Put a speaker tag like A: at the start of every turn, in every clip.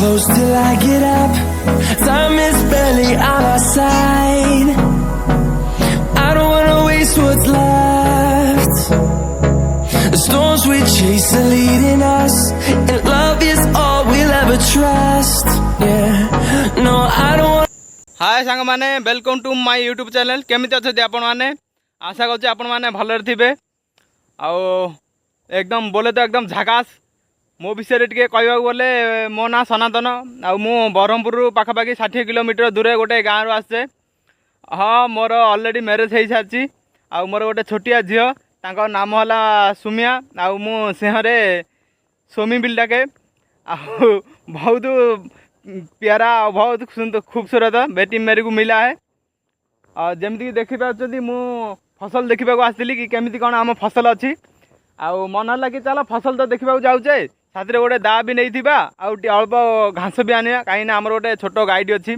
A: close till I get up. Time is barely on our side. I don't wanna waste what's left. The storms we chase are leading us, and love is all we'll ever trust. Yeah, no, I don't want.
B: Hi सांग माने welcome to my YouTube channel. केमिति अच्छे आपण माने? आशा करछि आपण माने भलरे थिबे। आउ एकदम बोले तो एकदम झकास। मो विषय टिके कहवा बोले मो ना सनातन। आउ मु बरहमपुर पाखापाखि 60 किलोमीटर दूर गोटे गाँव रू आसे। हाँ, मोर ऑलरेडी मैरिज हो सारी। आउ मोर गोटे छोटिया झील तांका नाम होला सुमिया। आउ मु सिंहरे सोमी बिल डाके। आउ बहुत प्यारा और बहुत सुंदर खूबसूरत बेटी मेरे को मिला है। और जमीक देखिए मु फसल देखा आसती कि केमी कौन आम फसल अच्छी। आउ मन है कि चल फसल तो देखा जाऊे साथ गोटे दा भी नहीं अल्प घास भी आने कहीं आमर गोटे छोट गाईटी अच्छी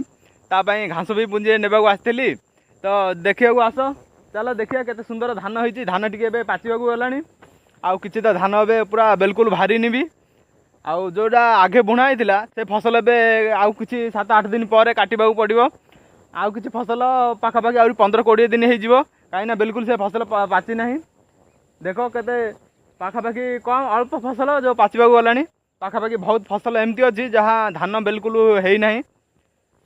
B: तापाई घास भी पुंजे ने आसती। तो देखा आस चल देखिए केते सुंदर धान होती। धान टी पाचिबा गलानी। आउ किछि तो धान ए पूरा बिल्कुल भारी भी। आउ जोटा आगे बुणा होता से फसल ए आउ किछि 7-8 दिन पर काटिबा पड़ो। आउ किछि फसल पाखापाखि आ 15-20 दिन हो कहीं बिल्कुल से फसल पाची ना। देख केते पाखापाखि कम अल्प फसल जो पाचिबा गलानी। पाखापाखि बहुत फसल एमती अच्छी जहाँ धान बिल्कुल है ना।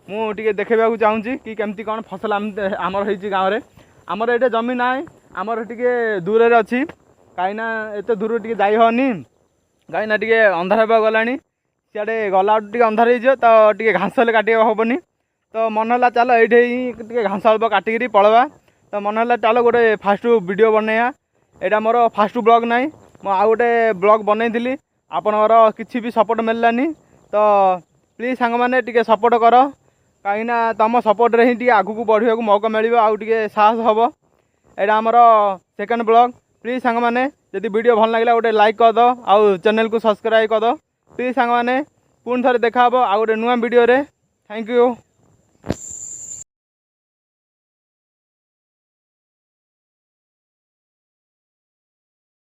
B: मुझे देखा चाहूँगी कि केमती कौन फसल आमर हो गाँव में। आमर ये जमी ना आमर टे दूर अच्छी कहीं एत दूर टे जाई होनी कहीं टे अंधार गला सियाड़े गला टे अंधार हो तो टे घास काटे हेनी। तो मन है चल ये घास अल्प काटिकी पलवा। तो मन है चल गोटे फास्ट वीडियो बनैया। यहाँ मोर फास्ट ब्लॉग ना आउ गोटे ब्लॉग बनई आपणकर किसी भी सपोर्ट मिललानी। तो प्लीज सांग मैंने टे सपोर्ट कर कहीं तुम सपोर्ट रे ही आगू बढ़ा मौका मिल आउ टे साहस हम। यहाँ आमर सेकेंड ब्लॉग। प्लीज सांग मैंने जदि वीडियो भल लगे गोटे लाइक कर दो आउ चैनल को सब्सक्राइब कर दो। प्लीज सांग मैंने पुणी थे देखा आउ गोटे नुआ वीडियो रे। Thank you.